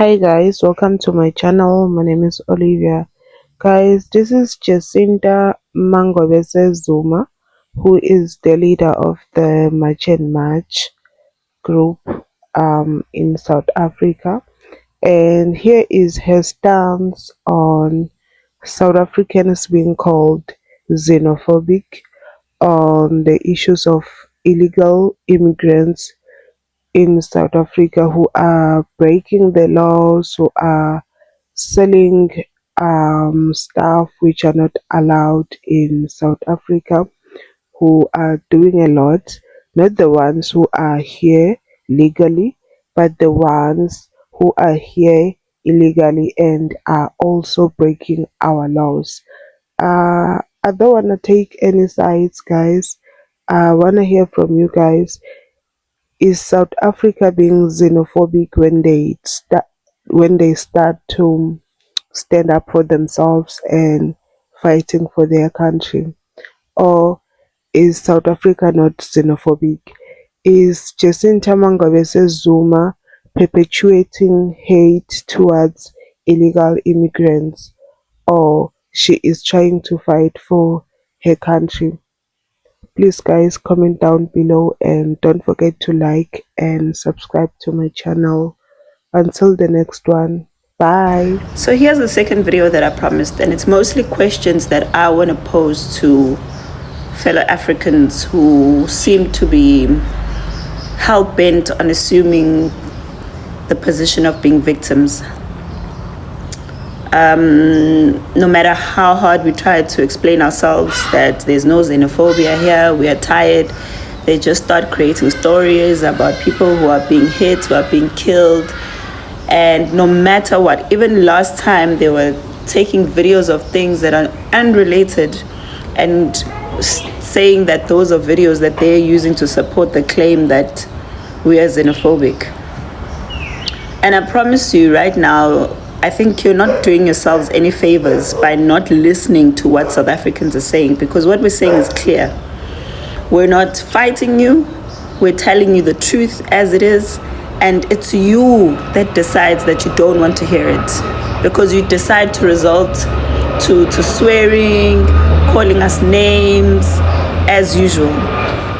Hi guys, welcome to my channel. My name is Olivia. Guys, this is Jacinta Ngobese Zuma, who is the leader of the March and March group in South Africa. And here is her stance on South Africans being called xenophobic, on the issues of illegal immigrants in South Africa who are breaking the laws, who are selling stuff which are not allowed in South Africa, who are doing a lot, not the ones who are here legally, but the ones who are here illegally and are also breaking our laws. I don't want to take any sides, guys. I want to hear from you guys. Is South Africa being xenophobic when they start to stand up for themselves and fighting for their country? Or is South Africa not xenophobic? Is Jacinta Ngobese Zuma perpetuating hate towards illegal immigrants, or she is trying to fight for her country? Please guys, comment down below and don't forget to like and subscribe to my channel. Until the next one, bye. So here's the second video that I promised, and it's mostly questions that I want to pose to fellow Africans who seem to be hell-bent on assuming the position of being victims. No matter how hard we try to explain ourselves that there's no xenophobia here, we are tired, they just start creating stories about people who are being hit, who are being killed. And no matter what, even last time they were taking videos of things that are unrelated and saying that those are videos that they're using to support the claim that we are xenophobic. And I promise you right now, I think you're not doing yourselves any favors by not listening to what South Africans are saying, because what we're saying is clear. We're not fighting you, we're telling you the truth as it is, and it's you that decides that you don't want to hear it, because you decide to resort to swearing, calling us names as usual.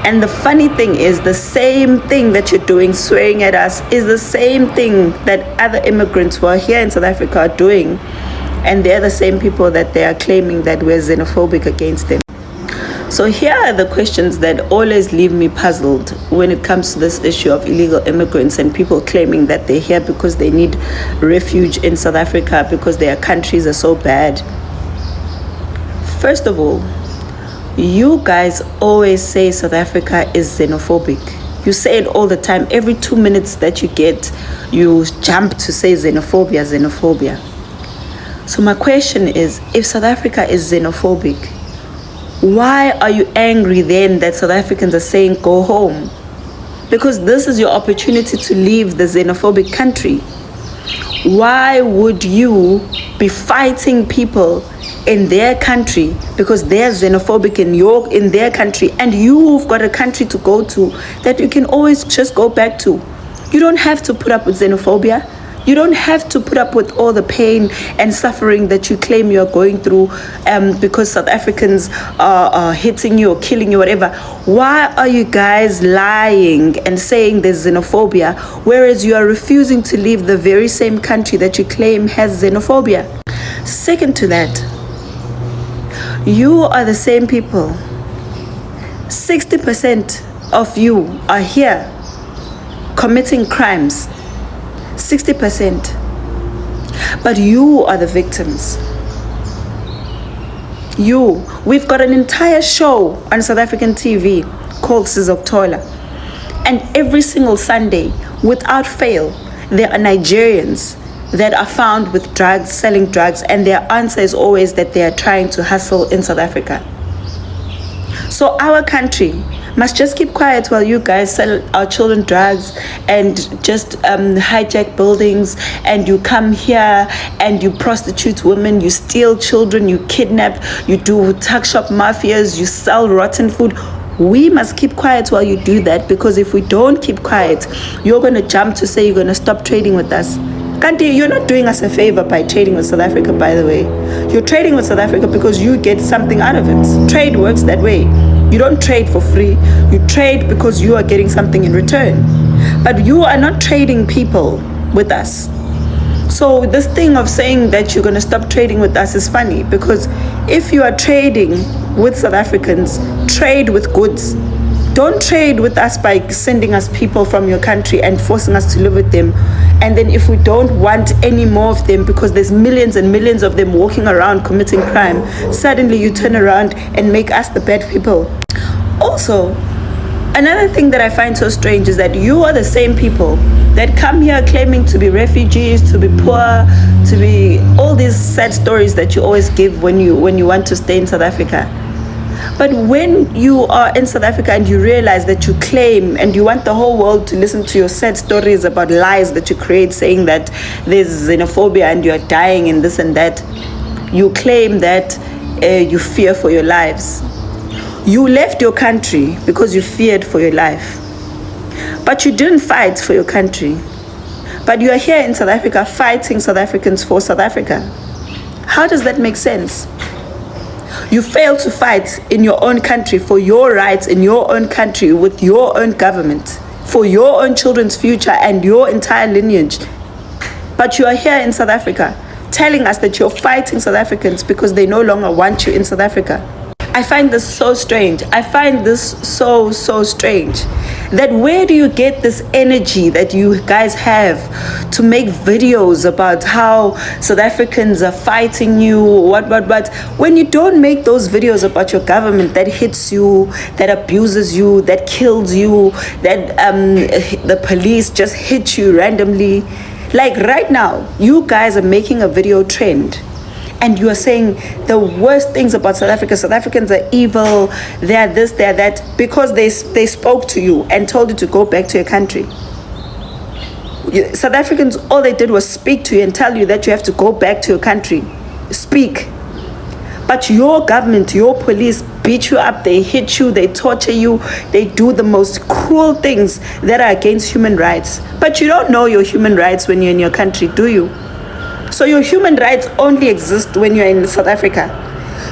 And the funny thing is, the same thing that you're doing, swearing at us, is the same thing that other immigrants who are here in South Africa are doing. And they're the same people that they are claiming that we're xenophobic against them. So here are the questions that always leave me puzzled when it comes to this issue of illegal immigrants and people claiming that they're here because they need refuge in South Africa because their countries are so bad. First of all, you guys always say South Africa is xenophobic. You say it all the time. Every 2 minutes that you get, you jump to say xenophobia, xenophobia. So my question is, if South Africa is xenophobic, why are you angry then that South Africans are saying go home? Because this is your opportunity to leave the xenophobic country. Why would you be fighting people in their country because they're xenophobic in their country, and you've got a country to go to that you can always just go back to? You don't have to put up with xenophobia. You don't have to put up with all the pain and suffering that you claim you're going through because South Africans are hitting you or killing you, whatever. Why are you guys lying and saying there's xenophobia, whereas you are refusing to leave the very same country that you claim has xenophobia? Second to that, you are the same people. 60% of you are here committing crimes. 60%. But you are the victims. We've got an entire show on South African TV called Sizokuthola. And every single Sunday, without fail, there are Nigerians that are found with drugs, selling drugs, and their answer is always that they are trying to hustle in South Africa. So our country must just keep quiet while you guys sell our children drugs and just hijack buildings, and you come here and you prostitute women, you steal children, you kidnap, you do tuck shop mafias, you sell rotten food. We must keep quiet while you do that, because if we don't keep quiet, you're going to jump to say you're going to stop trading with us. Kanti, you're not doing us a favor by trading with South Africa, by the way. You're trading with South Africa because you get something out of it. Trade works that way. You don't trade for free. You trade because you are getting something in return. But you are not trading people with us. So this thing of saying that you're going to stop trading with us is funny, because if you are trading with South Africans, trade with goods. Don't trade with us by sending us people from your country and forcing us to live with them. And then if we don't want any more of them because there's millions and millions of them walking around committing crime, suddenly you turn around and make us the bad people. Also, another thing that I find so strange is that you are the same people that come here claiming to be refugees, to be poor, to be all these sad stories that you always give when you want to stay in South Africa. But when you are in South Africa and you realize that you claim and you want the whole world to listen to your sad stories about lies that you create, saying that there's xenophobia and you're dying and this and that, you claim that you fear for your lives. You left your country because you feared for your life. But you didn't fight for your country. But you are here in South Africa fighting South Africans for South Africa. How does that make sense? You failed to fight in your own country for your rights in your own country with your own government, for your own children's future and your entire lineage. But you are here in South Africa telling us that you're fighting South Africans because they no longer want you in South Africa. I find this so strange. I find this so strange. That where do you get this energy that you guys have to make videos about how South Africans are fighting you, what, when you don't make those videos about your government that hits you, that abuses you, that kills you, that the police just hit you randomly. Like right now, you guys are making a video trend. And you are saying the worst things about South Africa. South Africans are evil, they are this, they are that, because they spoke to you and told you to go back to your country. South Africans, all they did was speak to you and tell you that you have to go back to your country. Speak. But your government, your police beat you up, they hit you, they torture you, they do the most cruel things that are against human rights. But you don't know your human rights when you're in your country, do you? So your human rights only exist when you're in South Africa.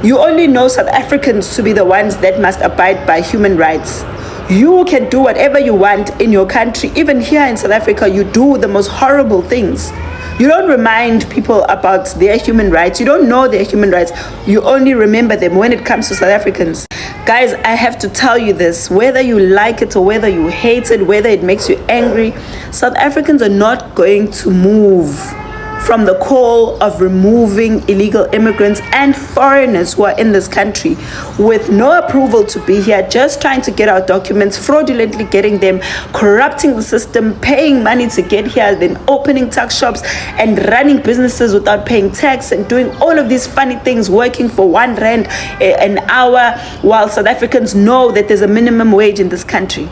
You only know South Africans to be the ones that must abide by human rights. You can do whatever you want in your country. Even here in South Africa, you do the most horrible things. You don't remind people about their human rights. You don't know their human rights. You only remember them when it comes to South Africans. Guys, I have to tell you this, whether you like it or whether you hate it, whether it makes you angry, South Africans are not going to move from the call of removing illegal immigrants and foreigners who are in this country with no approval to be here, just trying to get our documents, fraudulently getting them, corrupting the system, paying money to get here, then opening tuck shops and running businesses without paying tax and doing all of these funny things, working for R1 an hour, while South Africans know that there's a minimum wage in this country.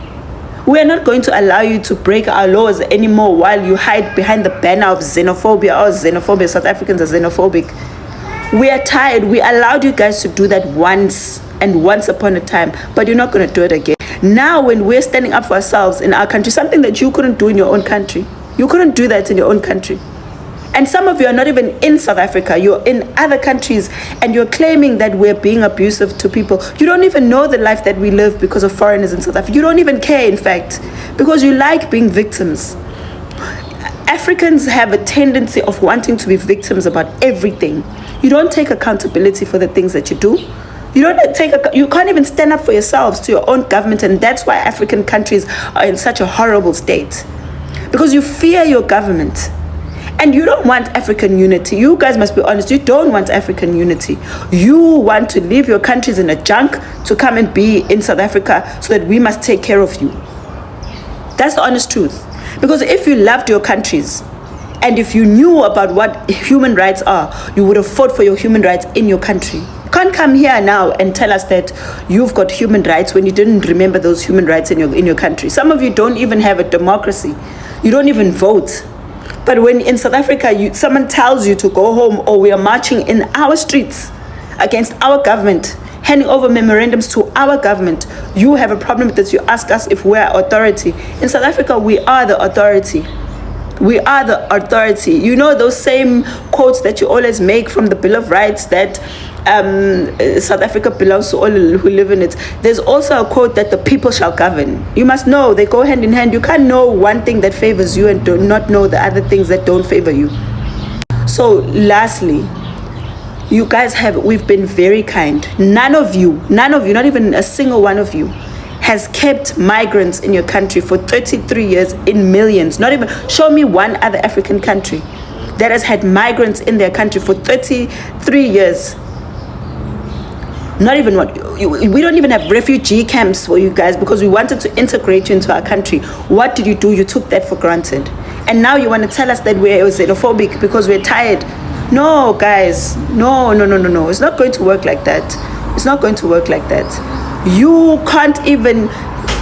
We are not going to allow you to break our laws anymore while you hide behind the banner of xenophobia. Oh, xenophobia, South Africans are xenophobic. We are tired. We allowed you guys to do that once and once upon a time, but you're not going to do it again. Now, when we're standing up for ourselves in our country, something that you couldn't do in your own country, you couldn't do that in your own country. And some of you are not even in South Africa, you're in other countries, and you're claiming that we're being abusive to people. You don't even know the life that we live because of foreigners in South Africa. You don't even care, in fact, because you like being victims. Africans have a tendency of wanting to be victims about everything. You don't take accountability for the things that you do. You can't even stand up for yourselves to your own government, and that's why African countries are in such a horrible state. Because you fear your government. And you don't want African unity. You guys must be honest. You don't want African unity. You want to leave your countries in a junk to come and be in South Africa so that we must take care of you. That's the honest truth. Because if you loved your countries and if you knew about what human rights are, you would have fought for your human rights in your country. You can't come here now and tell us that you've got human rights when you didn't remember those human rights in your country. Some of you don't even have a democracy. You don't even vote. But when in South Africa, someone tells you to go home, or we are marching in our streets against our government, handing over memorandums to our government, you have a problem with this. You ask us if we're authority. In South Africa, we are the authority. We are the authority. You know those same quotes that you always make from the Bill of Rights that South Africa belongs to all who live in it. There's also a quote that the people shall govern. You must know they go hand in hand. You can't know one thing that favors you and do not know the other things that don't favor you. So lastly, you guys we've been very kind. None of you, not even a single one of you has kept migrants in your country for 33 years in millions. Not even, show me one other African country that has had migrants in their country for 33 years. Not even one. We don't even have refugee camps for you guys because we wanted to integrate you into our country. What did you do? You took that for granted. And now you want to tell us that we're xenophobic because we're tired. No, guys. No. It's not going to work like that. It's not going to work like that. You can't even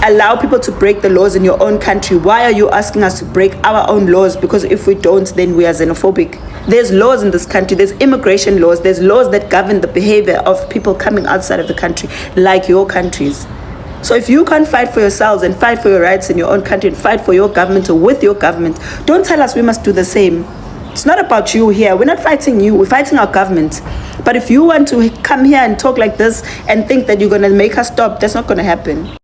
allow people to break the laws in your own country. Why are you asking us to break our own laws? Because if we don't, then we are xenophobic. There's laws in this country. There's immigration laws. There's laws that govern the behavior of people coming outside of the country, like your countries. So if you can't fight for yourselves and fight for your rights in your own country and fight for your government or with your government, don't tell us we must do the same. It's not about you here. We're not fighting you. We're fighting our government. But if you want to come here and talk like this and think that you're going to make us stop, that's not going to happen.